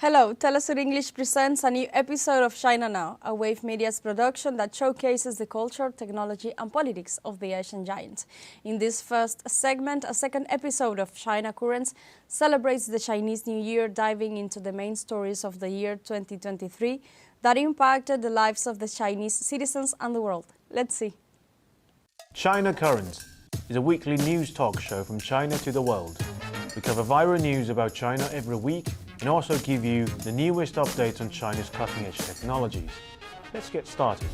Hello, teleSUR English presents a new episode of China Now, a Wave Media's production that showcases the culture, technology and politics of the Asian giant. In this first segment, a second episode of China Currents celebrates the Chinese New Year, diving into the main stories of the year 2023 that impacted the lives of the Chinese citizens and the world. Let's see. China Currents is a weekly news talk show from China to the world. We cover viral news about China every week and also give you the newest updates on China's cutting-edge technologies. Let's get started.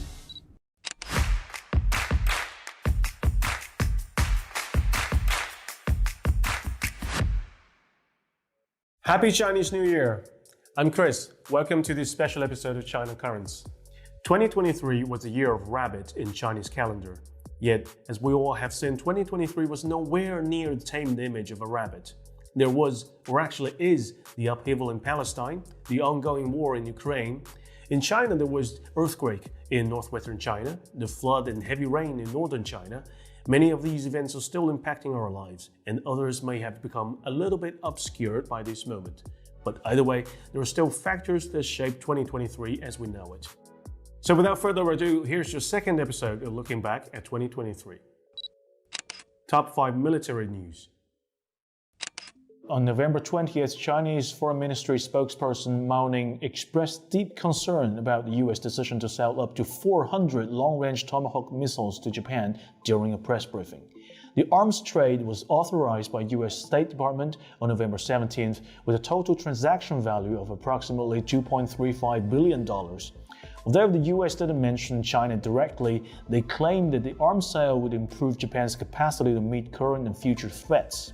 Happy Chinese New Year! I'm Chris. Welcome to this special episode of China Currents. 2023 was a year of rabbit in Chinese calendar. Yet, as we all have seen, 2023 was nowhere near the tamed image of a rabbit. There was, or actually is, the upheaval in Palestine, the ongoing war in Ukraine. In China, there was earthquake in northwestern China, the flood and heavy rain in northern China. Many of these events are still impacting our lives, and others may have become a little bit obscured by this moment. But either way, there are still factors that shape 2023 as we know it. So without further ado, here's your second episode of looking back at 2023. Top 5 military news. On November 20th, Chinese Foreign Ministry spokesperson Mao Ning expressed deep concern about the U.S. decision to sell up to 400 long-range Tomahawk missiles to Japan during a press briefing. The arms trade was authorized by U.S. State Department on November 17th with a total transaction value of approximately $2.35 billion. Although the U.S. didn't mention China directly, they claimed that the arms sale would improve Japan's capacity to meet current and future threats.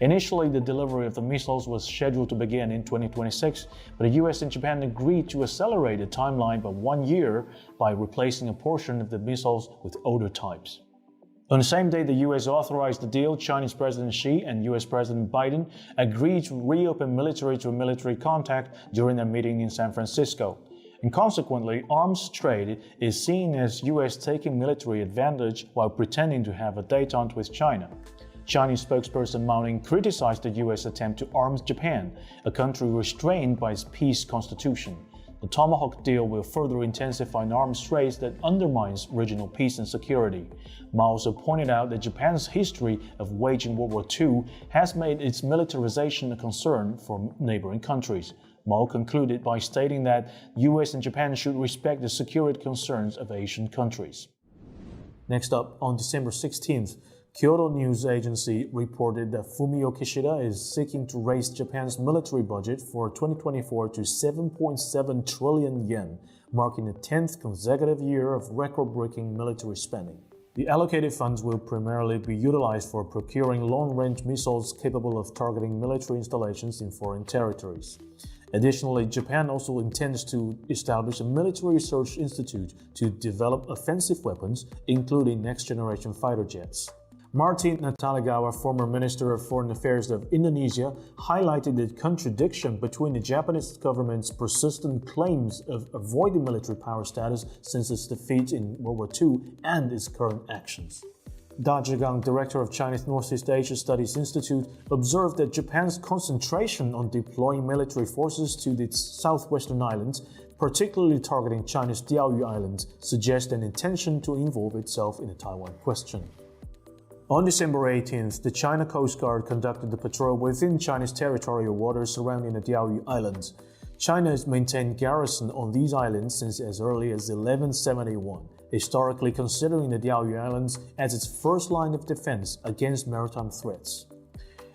Initially, the delivery of the missiles was scheduled to begin in 2026, but the US and Japan agreed to accelerate the timeline by 1 year by replacing a portion of the missiles with older types. On the same day the US authorized the deal, Chinese President Xi and US President Biden agreed to reopen military-to-military contact during their meeting in San Francisco. And consequently, arms trade is seen as US taking military advantage while pretending to have a détente with China. Chinese spokesperson Mao Ning criticized the U.S. attempt to arm Japan, a country restrained by its peace constitution. The Tomahawk deal will further intensify an arms race that undermines regional peace and security. Mao also pointed out that Japan's history of waging World War II has made its militarization a concern for neighboring countries. Mao concluded by stating that U.S. and Japan should respect the security concerns of Asian countries. Next up, on December 16th, Kyodo News Agency reported that Fumio Kishida is seeking to raise Japan's military budget for 2024 to 7.7 trillion yen, marking the 10th consecutive year of record-breaking military spending. The allocated funds will primarily be utilized for procuring long-range missiles capable of targeting military installations in foreign territories. Additionally, Japan also intends to establish a military research institute to develop offensive weapons, including next-generation fighter jets. Martin Natalegawa, former Minister of Foreign Affairs of Indonesia, highlighted the contradiction between the Japanese government's persistent claims of avoiding military power status since its defeat in World War II and its current actions. Da Zhigang, director of China's Northeast Asia Studies Institute, observed that Japan's concentration on deploying military forces to its southwestern islands, particularly targeting China's Diaoyu Islands, suggests an intention to involve itself in the Taiwan question. On December 18th, the China Coast Guard conducted the patrol within China's territorial waters surrounding the Diaoyu Islands. China has maintained garrison on these islands since as early as 1171, historically considering the Diaoyu Islands as its first line of defense against maritime threats.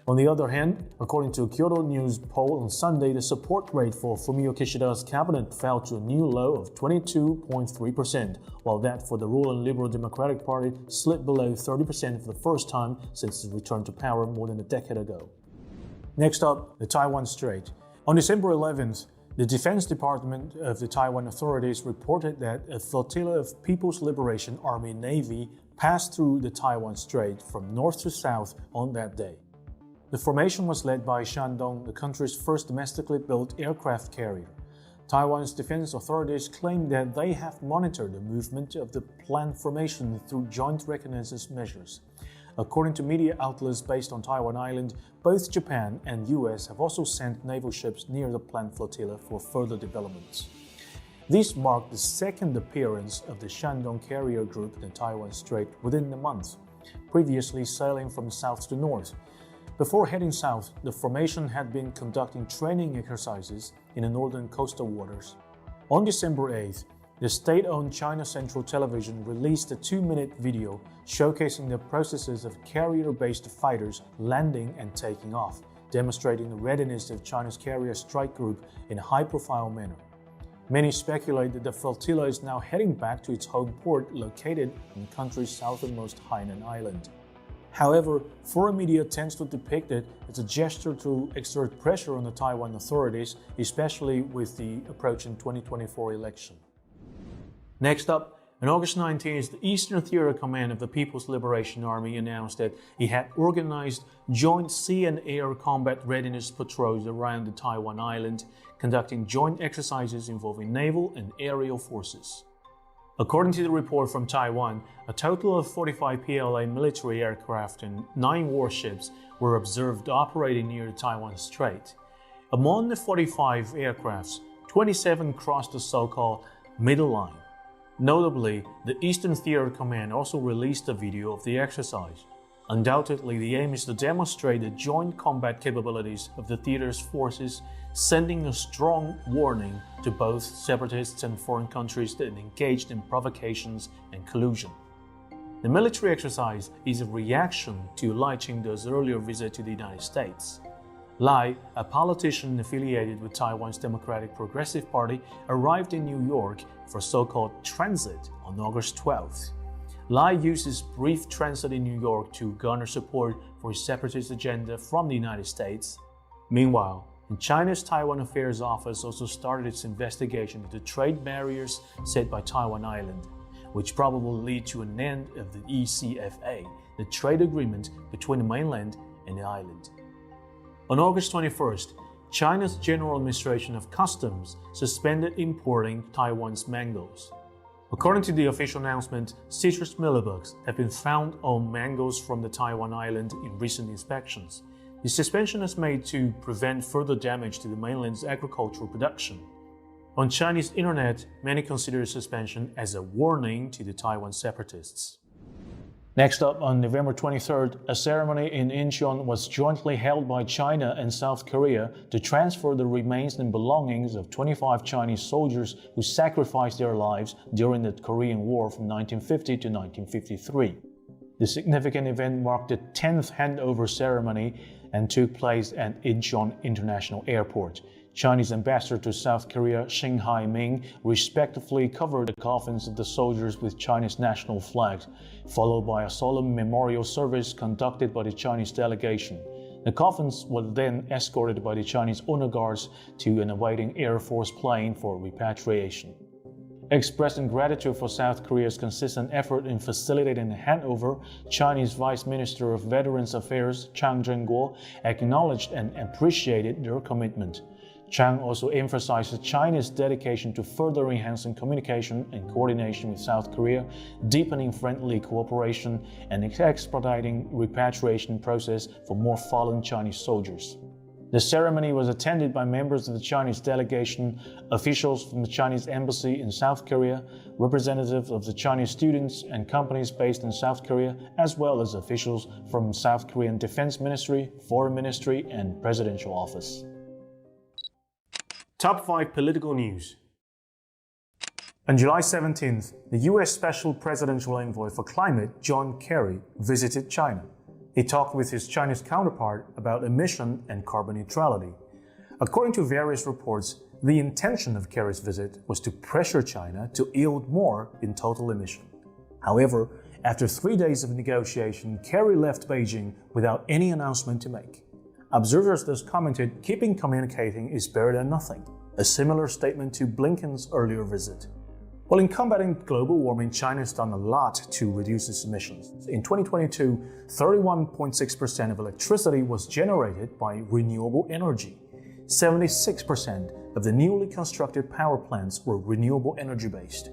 On the other hand, according to a Kyodo News poll on Sunday, the support rate for Fumio Kishida's cabinet fell to a new low of 22.3%, while that for the ruling Liberal Democratic Party slipped below 30% for the first time since its return to power more than a decade ago. Next up, the Taiwan Strait. On December 11th, the Defense Department of the Taiwan authorities reported that a flotilla of People's Liberation Army Navy passed through the Taiwan Strait from north to south on that day. The formation was led by Shandong, the country's first domestically built aircraft carrier. Taiwan's defense authorities claim that they have monitored the movement of the planned formation through joint reconnaissance measures. According to media outlets based on Taiwan Island, both Japan and US have also sent naval ships near the planned flotilla for further developments. This marked the second appearance of the Shandong carrier group in the Taiwan Strait within a month, previously sailing from south to north. Before heading south, the formation had been conducting training exercises in the northern coastal waters. On December 8th, the state-owned China Central Television released a 2-minute video showcasing the processes of carrier-based fighters landing and taking off, demonstrating the readiness of China's carrier strike group in a high-profile manner. Many speculate that the flotilla is now heading back to its home port located in the country's southernmost Hainan Island. However, foreign media tends to depict it as a gesture to exert pressure on the Taiwan authorities, especially with the approaching 2024 election. Next up, on August 19th, the Eastern Theater Command of the People's Liberation Army announced that it had organized joint sea and air combat readiness patrols around the Taiwan Island, conducting joint exercises involving naval and aerial forces. According to the report from Taiwan, a total of 45 PLA military aircraft and 9 warships were observed operating near the Taiwan Strait. Among the 45 aircrafts, 27 crossed the so-called middle line. Notably, the Eastern Theater Command also released a video of the exercise. Undoubtedly, the aim is to demonstrate the joint combat capabilities of the theater's forces, sending a strong warning to both separatists and foreign countries that engaged in provocations and collusion. The military exercise is a reaction to Lai Ching-te's earlier visit to the United States. Lai, a politician affiliated with Taiwan's Democratic Progressive Party, arrived in New York for so-called transit on August 12th. Lai used his brief transit in New York to garner support for his separatist agenda from the United States. Meanwhile, China's Taiwan Affairs Office also started its investigation into trade barriers set by Taiwan Island, which probably will lead to an end of the ECFA, the trade agreement between the mainland and the island. On August 21st, China's General Administration of Customs suspended importing Taiwan's mangoes. According to the official announcement, citrus mealybugs have been found on mangoes from the Taiwan Island in recent inspections. The suspension is made to prevent further damage to the mainland's agricultural production. On Chinese internet, many consider the suspension as a warning to the Taiwan separatists. Next up, on November 23rd, a ceremony in Incheon was jointly held by China and South Korea to transfer the remains and belongings of 25 Chinese soldiers who sacrificed their lives during the Korean War from 1950 to 1953. The significant event marked the 10th handover ceremony and took place at Incheon International Airport. Chinese ambassador to South Korea, Xing Haiming, respectfully covered the coffins of the soldiers with Chinese national flags, followed by a solemn memorial service conducted by the Chinese delegation. The coffins were then escorted by the Chinese honor guards to an awaiting Air Force plane for repatriation. Expressing gratitude for South Korea's consistent effort in facilitating the handover, Chinese Vice Minister of Veterans Affairs, Chang Zhengguo, acknowledged and appreciated their commitment. Chang also emphasized China's dedication to further enhancing communication and coordination with South Korea, deepening friendly cooperation, and expediting repatriation process for more fallen Chinese soldiers. The ceremony was attended by members of the Chinese delegation, officials from the Chinese embassy in South Korea, representatives of the Chinese students and companies based in South Korea, as well as officials from South Korean Defense Ministry, Foreign Ministry, and Presidential Office. Top 5 political news. On July 17th, the U.S. Special Presidential Envoy for Climate, John Kerry, visited China. He talked with his Chinese counterpart about emission and carbon neutrality. According to various reports, the intention of Kerry's visit was to pressure China to yield more in total emission. However, after 3 days of negotiation, Kerry left Beijing without any announcement to make. Observers thus commented, "Keeping communicating is better than nothing," a similar statement to Blinken's earlier visit. While in combating global warming, China has done a lot to reduce its emissions. In 2022, 31.6% of electricity was generated by renewable energy. 76% of the newly constructed power plants were renewable energy-based.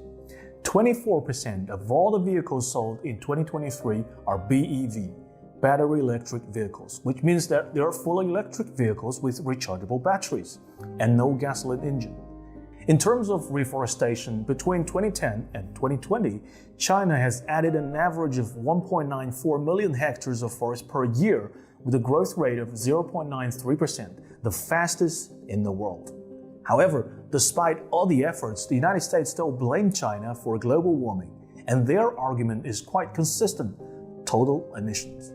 24% of all the vehicles sold in 2023 are BEV. battery electric vehicles, which means that they are fully electric vehicles with rechargeable batteries and no gasoline engine. In terms of reforestation, between 2010 and 2020, China has added an average of 1.94 million hectares of forest per year with a growth rate of 0.93%, the fastest in the world. However, despite all the efforts, the United States still blame China for global warming, and their argument is quite consistent: total emissions.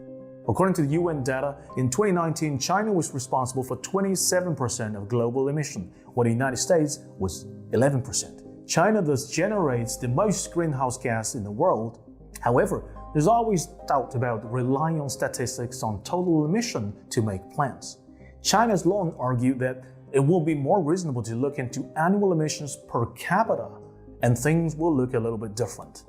According to the UN data, in 2019, China was responsible for 27% of global emission, while the United States was 11%. China thus generates the most greenhouse gas in the world. However, there's always doubt about relying on statistics on total emission to make plans. China has long argued that it will be more reasonable to look into annual emissions per capita, and things will look a little bit different.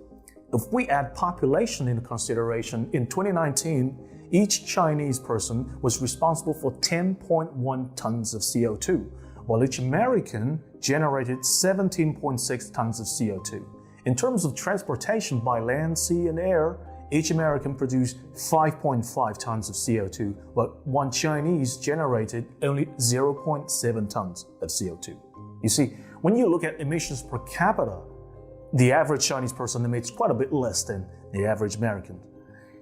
If we add population into consideration, in 2019, each Chinese person was responsible for 10.1 tons of CO2, while each American generated 17.6 tons of CO2. In terms of transportation by land, sea, and air, each American produced 5.5 tons of CO2, while one Chinese generated only 0.7 tons of CO2. You see, when you look at emissions per capita, the average Chinese person emits quite a bit less than the average American.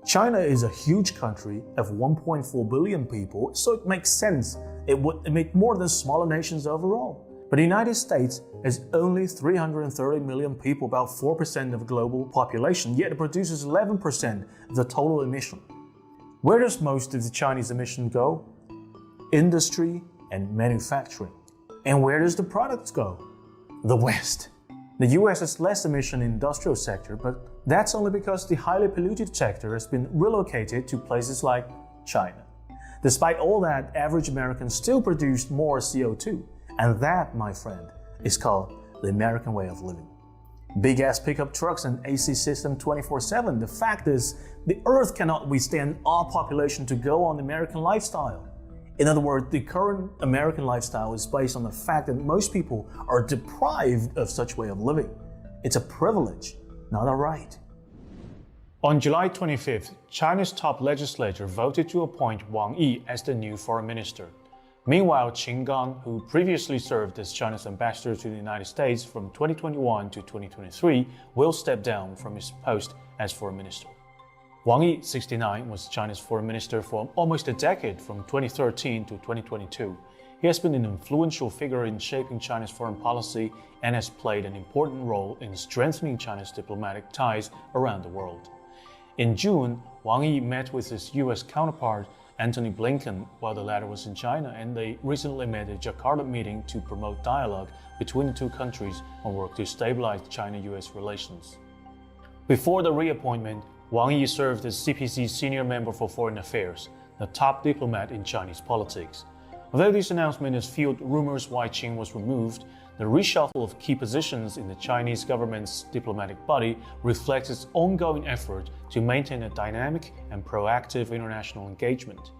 China is a huge country of 1.4 billion people, so it makes sense it would emit more than smaller nations overall. But the United States has only 330 million people, about 4% of global population, yet it produces 11% of the total emission. Where does most of the Chinese emission go? Industry and manufacturing. And where does the products go? The West. The US has less emission in the industrial sector, but that's only because the highly polluted sector has been relocated to places like China. Despite all that, average Americans still produce more CO2. And that, my friend, is called the American way of living. Big-ass pickup trucks and AC system 24/7. The fact is, the Earth cannot withstand all population to go on the American lifestyle. In other words, the current American lifestyle is based on the fact that most people are deprived of such way of living. It's a privilege, not a right. On July 25th, China's top legislature voted to appoint Wang Yi as the new foreign minister. Meanwhile, Qin Gang, who previously served as China's ambassador to the United States from 2021 to 2023, will step down from his post as foreign minister. Wang Yi, 69, was China's foreign minister for almost a decade, from 2013 to 2022. He has been an influential figure in shaping China's foreign policy and has played an important role in strengthening China's diplomatic ties around the world. In June, Wang Yi met with his US counterpart, Antony Blinken, while the latter was in China, and they recently met a Jakarta meeting to promote dialogue between the two countries and work to stabilize China-US relations. Before the reappointment, Wang Yi served as CPC's senior member for foreign affairs, the top diplomat in Chinese politics. Although this announcement has fueled rumors why Qin was removed, the reshuffle of key positions in the Chinese government's diplomatic body reflects its ongoing effort to maintain a dynamic and proactive international engagement.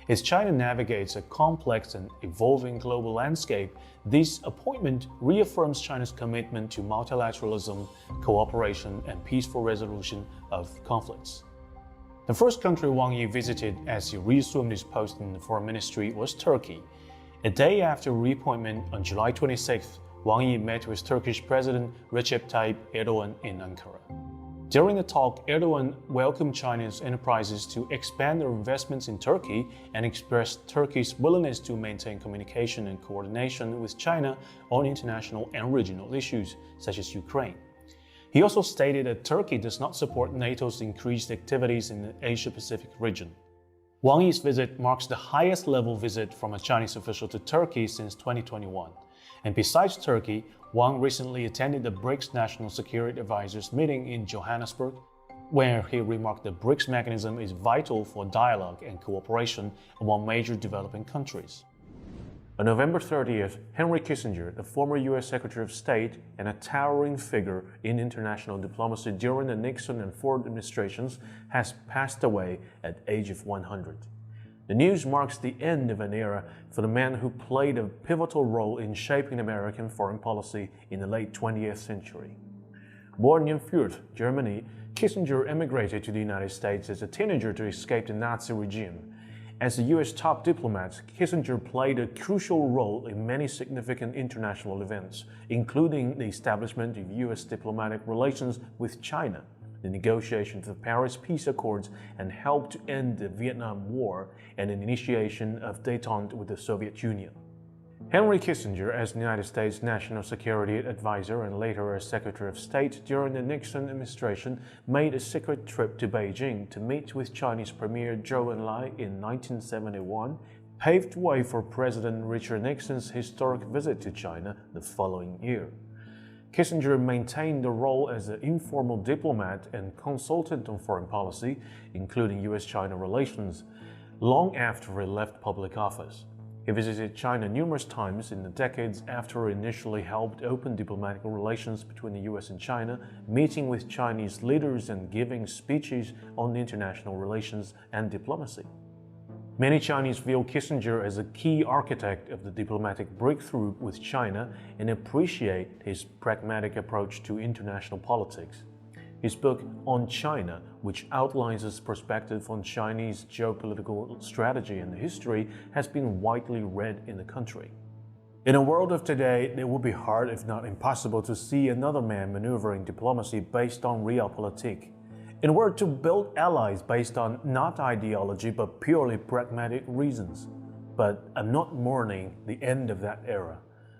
As China navigates a complex and evolving global landscape, this appointment reaffirms China's commitment to multilateralism, cooperation, and peaceful resolution of conflicts. The first country Wang Yi visited as he reassumed his post in the foreign ministry was Turkey. A day after reappointment on July 26th, Wang Yi met with Turkish President Recep Tayyip Erdogan in Ankara. During the talk, Erdogan welcomed China's enterprises to expand their investments in Turkey and expressed Turkey's willingness to maintain communication and coordination with China on international and regional issues, such as Ukraine. He also stated that Turkey does not support NATO's increased activities in the Asia-Pacific region. Wang Yi's visit marks the highest-level visit from a Chinese official to Turkey since 2021. And besides Turkey, Wang recently attended the BRICS National Security Advisors meeting in Johannesburg, where he remarked that BRICS mechanism is vital for dialogue and cooperation among major developing countries. On November 30th, Henry Kissinger, the former US Secretary of State and a towering figure in international diplomacy during the Nixon and Ford administrations, has passed away at the age of 100. The news marks the end of an era for the man who played a pivotal role in shaping American foreign policy in the late 20th century. Born in Fürth, Germany, Kissinger emigrated to the United States as a teenager to escape the Nazi regime. As a U.S. top diplomat, Kissinger played a crucial role in many significant international events, including the establishment of U.S. diplomatic relations with China, the negotiation of the Paris Peace Accords, and helped to end the Vietnam War and the initiation of détente with the Soviet Union. Henry Kissinger, as the United States National Security Advisor and later as Secretary of State during the Nixon administration, made a secret trip to Beijing to meet with Chinese Premier Zhou Enlai in 1971, paved the way for President Richard Nixon's historic visit to China the following year. Kissinger maintained the role as an informal diplomat and consultant on foreign policy, including U.S.-China relations, long after he left public office. He visited China numerous times in the decades after he initially helped open diplomatic relations between the US and China, meeting with Chinese leaders and giving speeches on international relations and diplomacy. Many Chinese view Kissinger as a key architect of the diplomatic breakthrough with China and appreciate his pragmatic approach to international politics. His book On China, which outlines his perspective on Chinese geopolitical strategy and history, has been widely read in the country. In a world of today, it would be hard, if not impossible, to see another man maneuvering diplomacy based on realpolitik. In order to build allies based on not ideology but purely pragmatic reasons. But I'm not mourning the end of that era.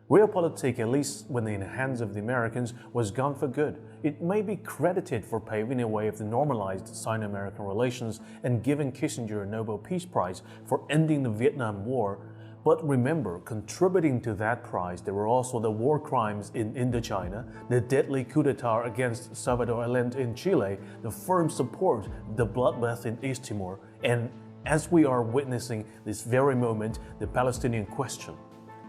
Realpolitik, at least when in the hands of the Americans, was gone for good. It may be credited for paving the way of the normalized Sino-American relations and giving Kissinger a Nobel Peace Prize for ending the Vietnam War. But remember, contributing to that prize, there were also the war crimes in Indochina, the deadly coup d'etat against Salvador Allende in Chile, the firm support, the bloodbath in East Timor, and as we are witnessing this very moment, the Palestinian question.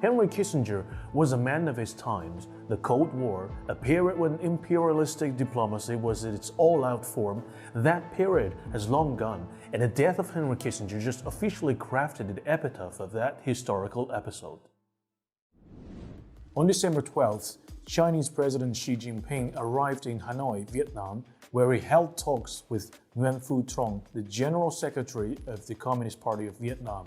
Henry Kissinger was a man of his times. The Cold War, a period when imperialistic diplomacy was in its all-out form, that period has long gone, and the death of Henry Kissinger just officially crafted the epitaph of that historical episode. On December 12th, Chinese President Xi Jinping arrived in Hanoi, Vietnam, where he held talks with Nguyen Phu Trong, the General Secretary of the Communist Party of Vietnam.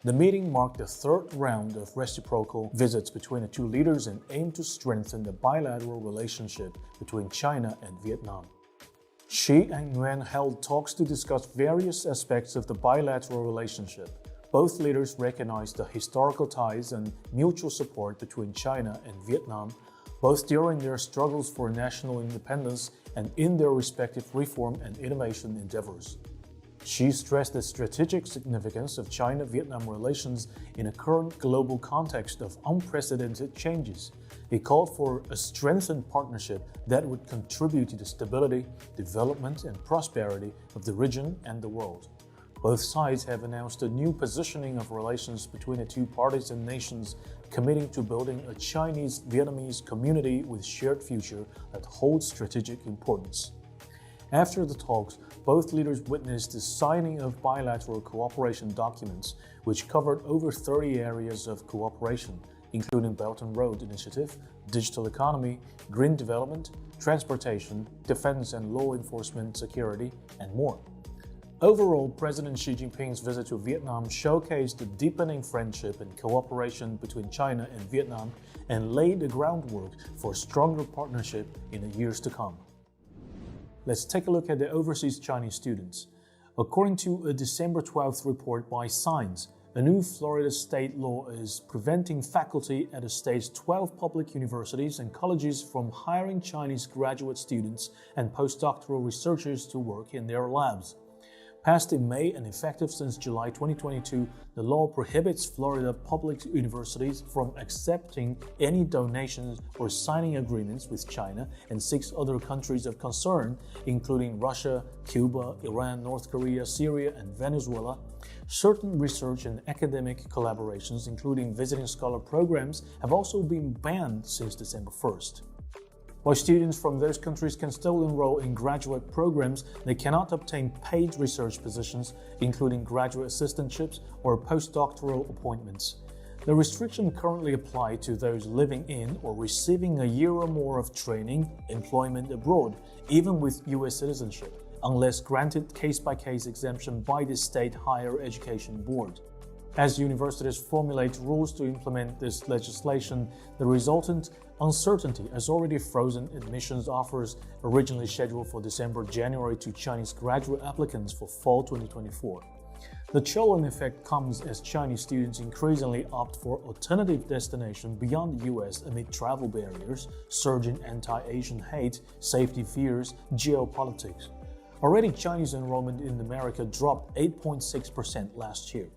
The meeting marked the third round of reciprocal visits between the two leaders and aimed to strengthen the bilateral relationship between China and Vietnam. Xi and Nguyen held talks to discuss various aspects of the bilateral relationship. Both leaders recognized the historical ties and mutual support between China and Vietnam, both during their struggles for national independence and in their respective reform and innovation endeavors. Xi stressed the strategic significance of China-Vietnam relations in a current global context of unprecedented changes. He called for a strengthened partnership that would contribute to the stability, development, and prosperity of the region and the world. Both sides have announced a new positioning of relations between the two parties and nations, committing to building a Chinese-Vietnamese community with shared future that holds strategic importance. After the talks, both leaders witnessed the signing of bilateral cooperation documents, which covered over 30 areas of cooperation, including Belt and Road Initiative, digital economy, green development, transportation, defense and law enforcement, security, and more. Overall, President Xi Jinping's visit to Vietnam showcased the deepening friendship and cooperation between China and Vietnam and laid the groundwork for a stronger partnership in the years to come. Let's take a look at the overseas Chinese students. According to a December 12th report by Science, a new Florida state law is preventing faculty at the state's 12 public universities and colleges from hiring Chinese graduate students and postdoctoral researchers to work in their labs. Passed in May and effective since July 2022, the law prohibits Florida public universities from accepting any donations or signing agreements with China and 6 other countries of concern, including Russia, Cuba, Iran, North Korea, Syria, and Venezuela. Certain research and academic collaborations, including visiting scholar programs, have also been banned since December 1st. While students from those countries can still enroll in graduate programs, they cannot obtain paid research positions, including graduate assistantships or postdoctoral appointments. The restriction currently applies to those living in or receiving a year or more of training, employment abroad, even with US citizenship, unless granted case-by-case exemption by the State Higher Education Board. As universities formulate rules to implement this legislation, the resultant uncertainty has already frozen admissions offers originally scheduled for December-January to Chinese graduate applicants for fall 2024. The chilling effect comes as Chinese students increasingly opt for alternative destinations beyond the US amid travel barriers, surging anti-Asian hate, safety fears, geopolitics. Already, Chinese enrollment in America dropped 8.6% last year.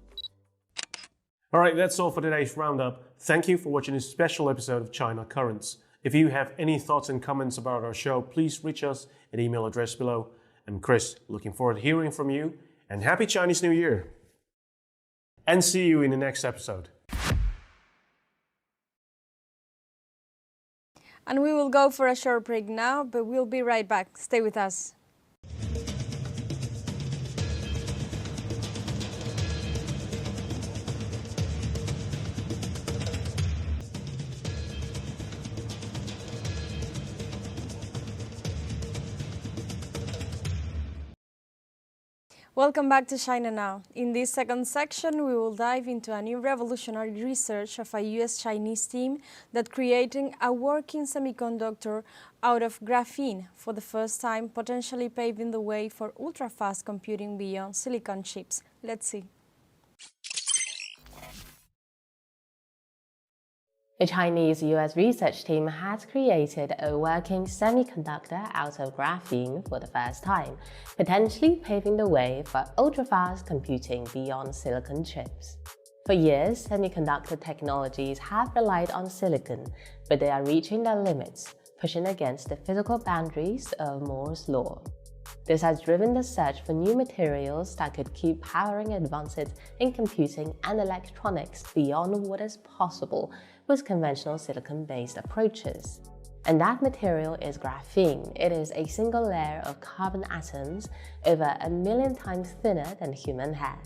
Alright, that's all for today's roundup. Thank you for watching this special episode of China Currents. If you have any thoughts and comments about our show, please reach us at the email address below. I'm Chris, looking forward to hearing from you, and Happy Chinese New Year! And see you in the next episode. And we will go for a short break now, but we'll be right back. Stay with us. Welcome back to China Now. In this second section, we will dive into a new revolutionary research of a US-Chinese team that creating a working semiconductor out of graphene for the first time, potentially paving the way for ultra-fast computing beyond silicon chips. Let's see. A Chinese-US research team has created a working semiconductor out of graphene for the first time, potentially paving the way for ultra-fast computing beyond silicon chips. For years, semiconductor technologies have relied on silicon, but they are reaching their limits, pushing against the physical boundaries of Moore's law. This has driven the search for new materials that could keep powering advances in computing and electronics beyond what is possible with conventional silicon-based approaches. And that material is graphene. It is a single layer of carbon atoms over 1 million times thinner than human hair.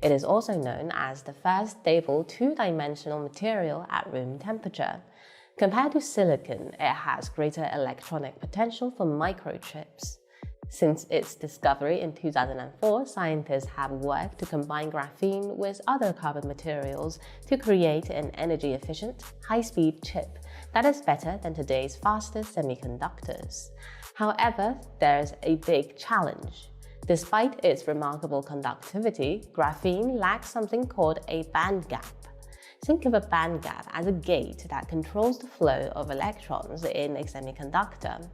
It is also known as the first stable two-dimensional material at room temperature. Compared to silicon, it has greater electronic potential for microchips. Since its discovery in 2004, scientists have worked to combine graphene with other carbon materials to create an energy-efficient, high-speed chip that is better than today's fastest semiconductors. However, there's a big challenge. Despite its remarkable conductivity, graphene lacks something called a band gap. Think of a band gap as a gate that controls the flow of electrons in a semiconductor.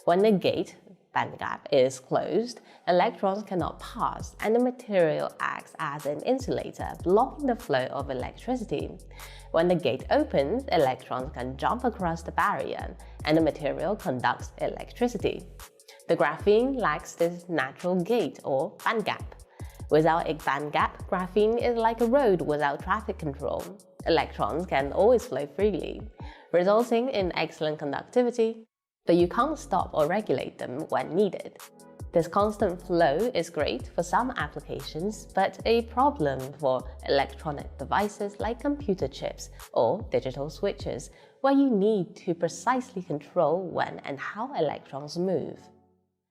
When the gate band gap is closed, electrons cannot pass, and the material acts as an insulator, blocking the flow of electricity. When the gate opens, electrons can jump across the barrier, and the material conducts electricity. The graphene lacks this natural gate or band gap. Without a band gap, graphene is like a road without traffic control. Electrons can always flow freely, resulting in excellent conductivity, but you can't stop or regulate them when needed. This constant flow is great for some applications, but a problem for electronic devices like computer chips or digital switches, where you need to precisely control when and how electrons move.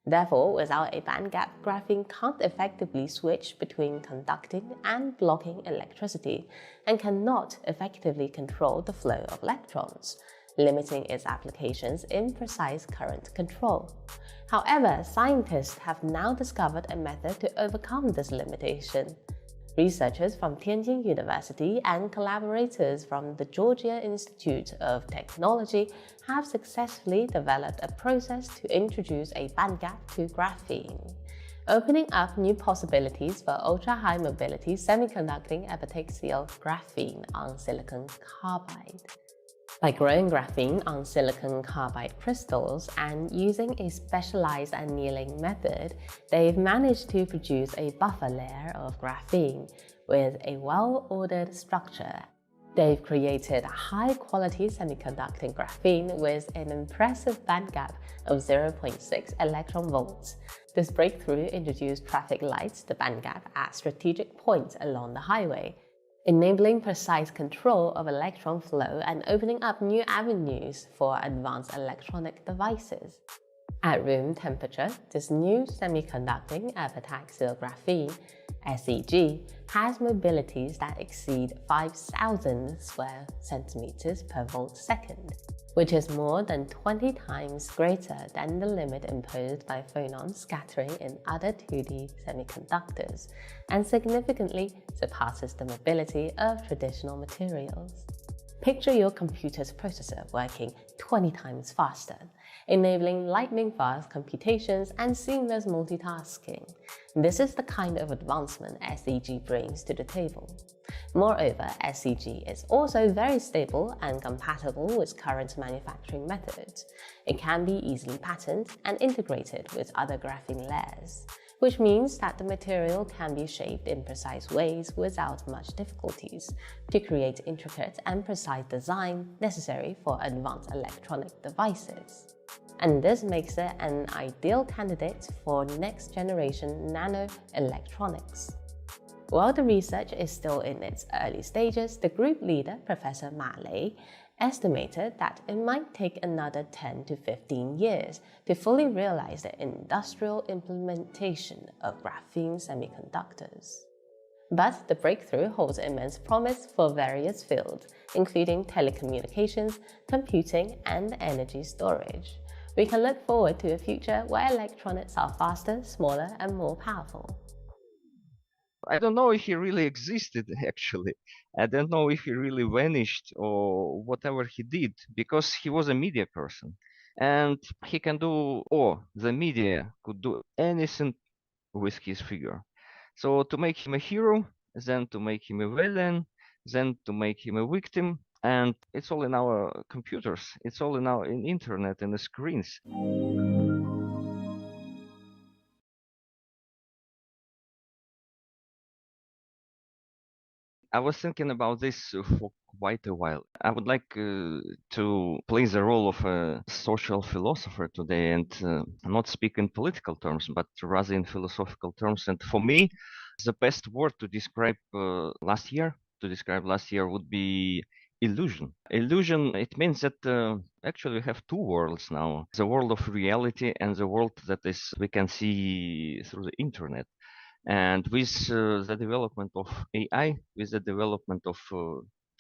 Therefore, without a band gap, graphene can't effectively switch between conducting and blocking electricity, and cannot effectively control the flow of electrons, limiting its applications in precise current control. However, scientists have now discovered a method to overcome this limitation. Researchers from Tianjin University and collaborators from the Georgia Institute of Technology have successfully developed a process to introduce a bandgap to graphene, opening up new possibilities for ultra-high mobility semiconducting epitaxial graphene on silicon carbide. By growing graphene on silicon carbide crystals and using a specialized annealing method, they've managed to produce a buffer layer of graphene with a well-ordered structure. They've created high-quality semiconducting graphene with an impressive bandgap of 0.6 electron volts. This breakthrough introduced traffic lights to bandgap at strategic points along the highway. enabling precise control of electron flow and opening up new avenues for advanced electronic devices. At room temperature, this new semiconducting epitaxial graphene (SEG) has mobilities that exceed 5,000 square centimeters per volt second, which is more than 20 times greater than the limit imposed by phonon scattering in other 2D semiconductors, and significantly surpasses the mobility of traditional materials. Picture your computer's processor working 20 times faster, enabling lightning-fast computations and seamless multitasking. This is the kind of advancement SEG brings to the table. Moreover, SEG is also very stable and compatible with current manufacturing methods. It can be easily patented and integrated with other graphene layers, which means that the material can be shaped in precise ways without much difficulties to create intricate and precise design necessary for advanced electronic devices. And this makes it an ideal candidate for next-generation nanoelectronics. While the research is still in its early stages, the group leader, Professor Ma Lei, estimated that it might take another 10 to 15 years to fully realize the industrial implementation of graphene semiconductors. But the breakthrough holds immense promise for various fields, including telecommunications, computing, and energy storage. We can look forward to a future where electronics are faster, smaller, and more powerful. I don't know if he really existed, actually. I don't know if he really vanished or whatever he did, because he was a media person. And he can do, or the media could do anything with his figure. So to make him a hero, then to make him a villain, then to make him a victim, and it's all in our computers. It's all in our internet and the screens. I was thinking about this for quite a while. I would like to play the role of a social philosopher today and not speak in political terms, but rather in philosophical terms. And for me, the best word to describe last year would be illusion. Illusion, it means that actually we have two worlds now: the world of reality and the world that is we can see through the internet. And with the development of AI, with the development of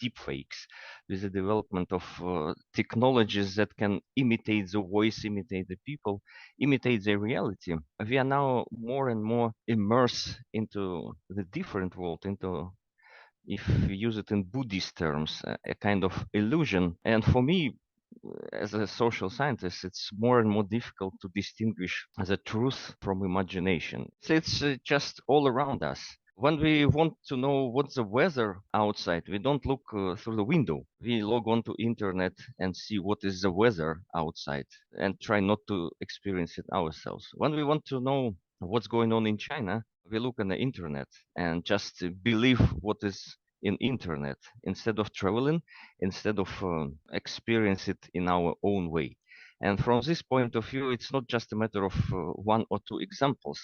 deepfakes, with the development of technologies that can imitate the voice, imitate the people, imitate the reality, we are now more and more immersed into the different world, into, if we use it in Buddhist terms, a kind of illusion. And for me, as a social scientist, it's more and more difficult to distinguish the truth from imagination. So it's just all around us. When we want to know what's the weather outside, we don't look through the window. We log on to internet and see what is the weather outside and try not to experience it ourselves. When we want to know what's going on in China, we look on the internet and just believe what is in internet instead of traveling, instead of experience it in our own way. And from this point of view, it's not just a matter of one or two examples.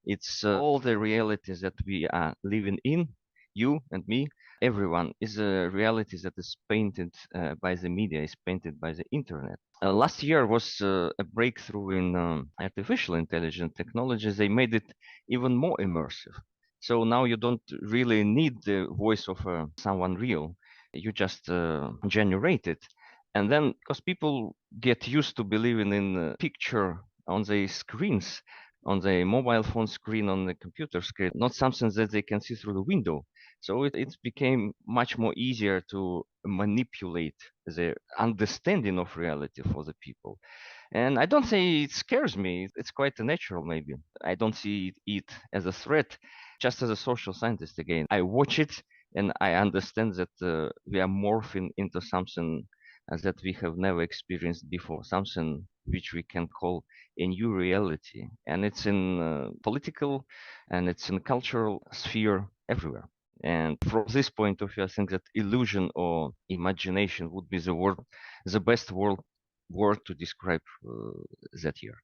It's all the realities that we are living in, you and me, everyone, is a reality that is painted by the media, is painted by the internet. Last year was a breakthrough in artificial intelligence technologies. They made it even more immersive. So now you don't really need the voice of someone real. You just generate it. And then, because people get used to believing in a picture on the screens, on the mobile phone screen, on the computer screen, not something that they can see through the window. So it became much more easier to manipulate the understanding of reality for the people. And I don't say it scares me. It's quite natural, maybe. I don't see it as a threat. Just as a social scientist, again, I watch it and I understand that we are morphing into something that we have never experienced before, something which we can call a new reality. And it's in political and it's in cultural sphere everywhere. And from this point of view, I think that illusion or imagination would be the best word to describe that year.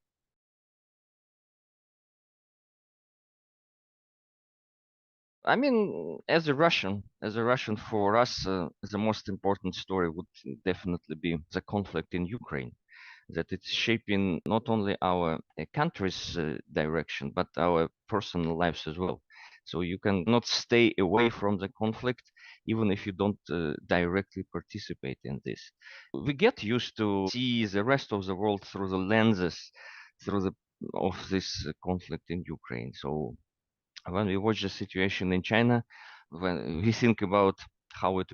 I mean, as a Russian, for us, the most important story would definitely be the conflict in Ukraine. That it's shaping not only our country's direction, but our personal lives as well. So you cannot stay away from the conflict, even if you don't directly participate in this. We get used to see the rest of the world through the lenses, through the of this conflict in Ukraine. So when we watch the situation in China, when we think about how it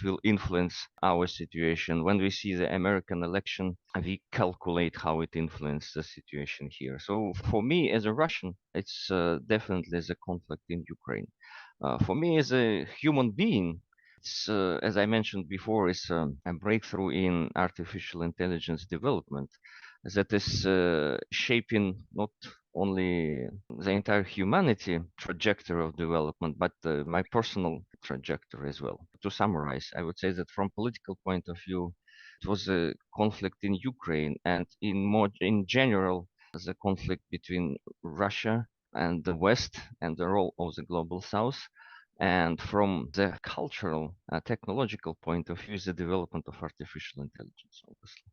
will influence our situation. When we see the American election, we calculate how it influenced the situation here. So for me, as a Russian, it's definitely the conflict in Ukraine. For me, as a human being, it's as I mentioned before, it's a breakthrough in artificial intelligence development that is shaping not only the entire humanity trajectory of development, but my personal trajectory as well. To summarize, I would say that from political point of view, it was a conflict in Ukraine, and in general, the conflict between Russia and the West and the role of the global South. And from the cultural, technological point of view, is the development of artificial intelligence, obviously.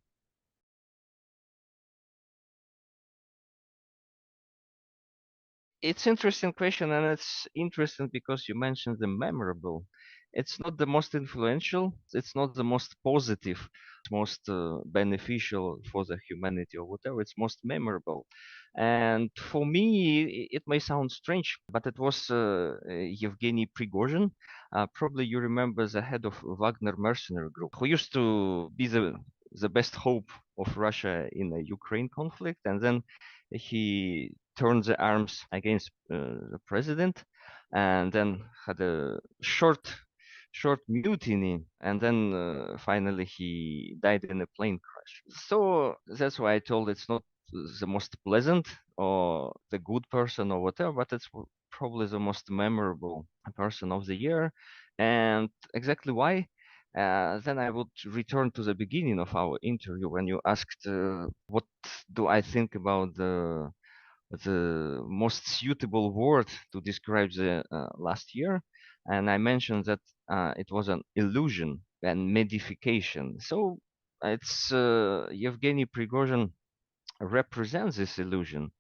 It's interesting question, and it's interesting because you mentioned the memorable. It's not the most influential, it's not the most positive, most beneficial for the humanity or whatever. It's most memorable. And for me, it may sound strange, but it was Yevgeny Prigozhin. Probably you remember the head of Wagner mercenary group, who used to be the best hope of Russia in the Ukraine conflict, and then he turned the arms against the president, and then had a short mutiny, and then finally he died in a plane crash. So that's why I told it's not the most pleasant or the good person or whatever, but it's probably the most memorable person of the year. And exactly why? Then I would return to the beginning of our interview when you asked what do I think about the most suitable word to describe the last year, and I mentioned that it was an illusion and medification. So it's Yevgeny Prigozhin represents this illusion.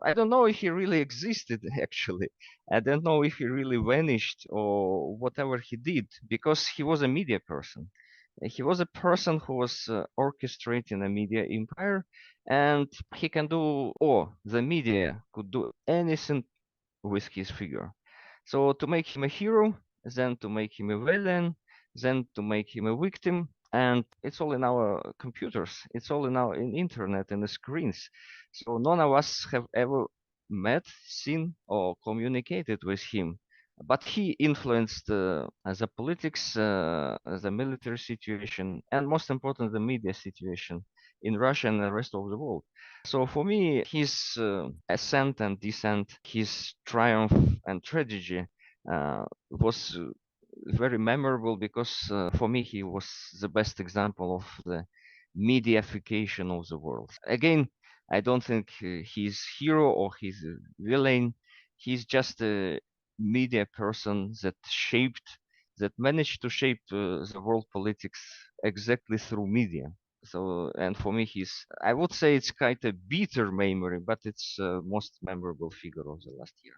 I don't know if he really existed actually. I don't know if he really vanished or whatever he did, because he was a media person. He was a person who was orchestrating a media empire, and he can do, or the media could do anything with his figure. So to make him a hero, then to make him a villain, then to make him a victim, and it's all in our computers. It's all in our internet and the screens. So none of us have ever met, seen, or communicated with him. But he influenced the politics, the military situation, and most important, the media situation in Russia and the rest of the world. So for me, his ascent and descent, his triumph and tragedy was very memorable because for me he was the best example of the mediaification of the world. Again, I don't think he's hero or he's a villain. He's just a media person that managed to shape the world politics exactly through media. So, and for me, I would say it's quite a bitter memory, but it's most memorable figure of the last year.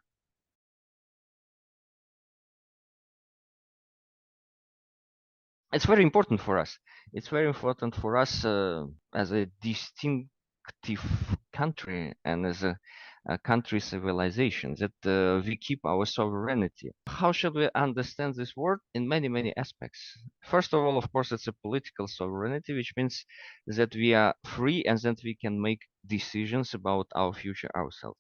It's very important for us. It's very important for us as a distinctive country and as a country civilization that we keep our sovereignty. How should we understand this word? In many, many aspects. First of all, of course, it's a political sovereignty, which means that we are free and that we can make decisions about our future ourselves.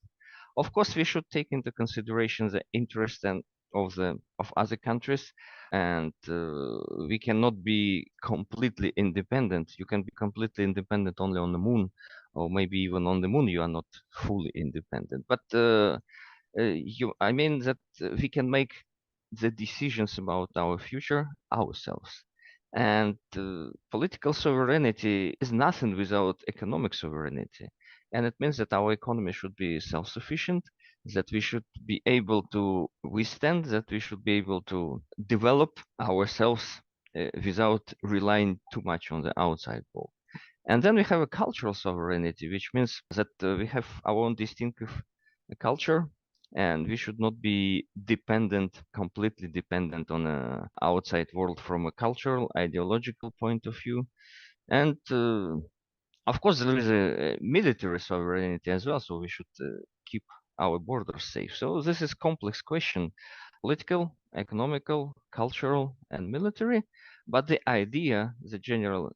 Of course, we should take into consideration the interest and of other countries, and we cannot be completely independent. You can be completely independent only on the moon, or maybe even on the moon you are not fully independent. But I mean that we can make the decisions about our future ourselves. And political sovereignty is nothing without economic sovereignty. And it means that our economy should be self-sufficient, that we should be able to withstand, that we should be able to develop ourselves without relying too much on the outside world. And then we have a cultural sovereignty, which means that we have our own distinctive culture, and we should not be dependent, completely dependent on an outside world from a cultural, ideological point of view. And of course, there is a military sovereignty as well, so we should keep our borders safe. So this is complex question, political, economical, cultural, and military. But the idea, the general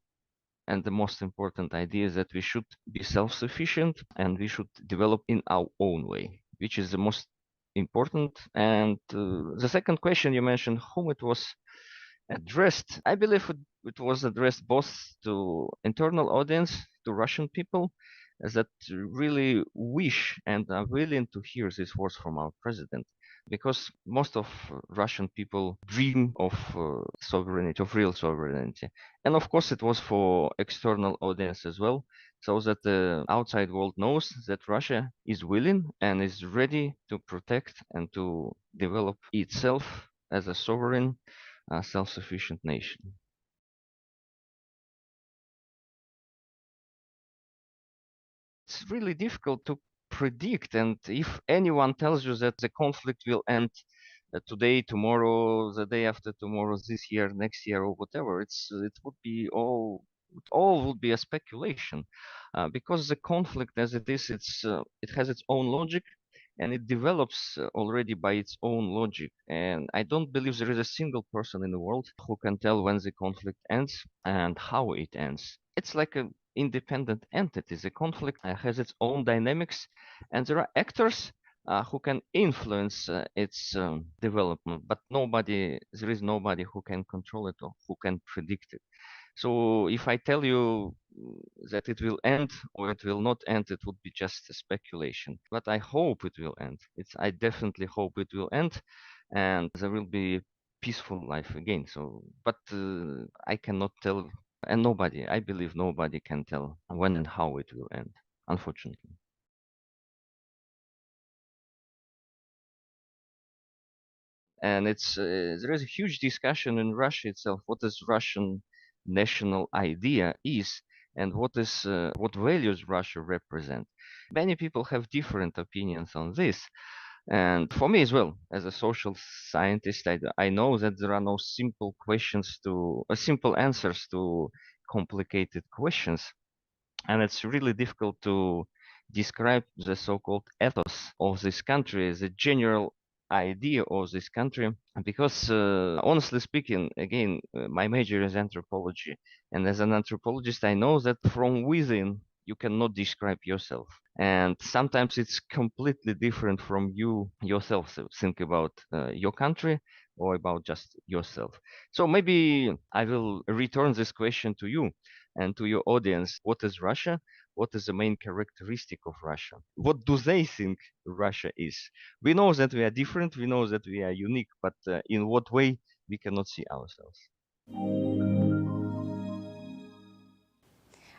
and the most important idea is that we should be self-sufficient and we should develop in our own way, which is the most important. And the second question you mentioned, whom it was addressed, I believe it was addressed both to internal audience, to Russian people, that really wish and are willing to hear these words from our president, because most of Russian people dream of sovereignty, of real sovereignty. And of course, it was for external audience as well, so that the outside world knows that Russia is willing and is ready to protect and to develop itself as a sovereign, self-sufficient nation. It's really difficult to predict, and if anyone tells you that the conflict will end today, tomorrow, the day after tomorrow, this year, next year, or whatever, it would be all would be a speculation, because the conflict as it is, it has its own logic, and it develops already by its own logic. And I don't believe there is a single person in the world who can tell when the conflict ends and how it ends. It's like an independent entity. The conflict has its own dynamics, and there are actors who can influence its development, but there is nobody who can control it or who can predict it. So if I tell you that it will end or it will not end, it would be just a speculation. But I hope it will end. I definitely hope it will end, and there will be peaceful life again. So, but I cannot tell, and I believe nobody can tell when and how it will end, unfortunately. And there is a huge discussion in Russia itself. What is Russian national idea is, and what values Russia represent. Many people have different opinions on this, and for me as well, as a social scientist, I know that there are no simple answers to complicated questions, and it's really difficult to describe the so-called ethos of this country, the general idea of this country, because honestly speaking, again, my major is anthropology, and as an anthropologist I know that from within you cannot describe yourself, and sometimes it's completely different from you yourself. So think about your country or about just yourself. So maybe I will return this question to you and to your audience. What is Russia? What is the main characteristic of Russia? What do they think Russia is? We know that we are different, we know that we are unique, but in what way we cannot see ourselves?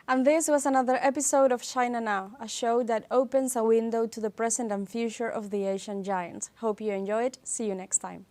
And this was another episode of China Now, a show that opens a window to the present and future of the Asian giant. Hope you enjoy it. See you next time.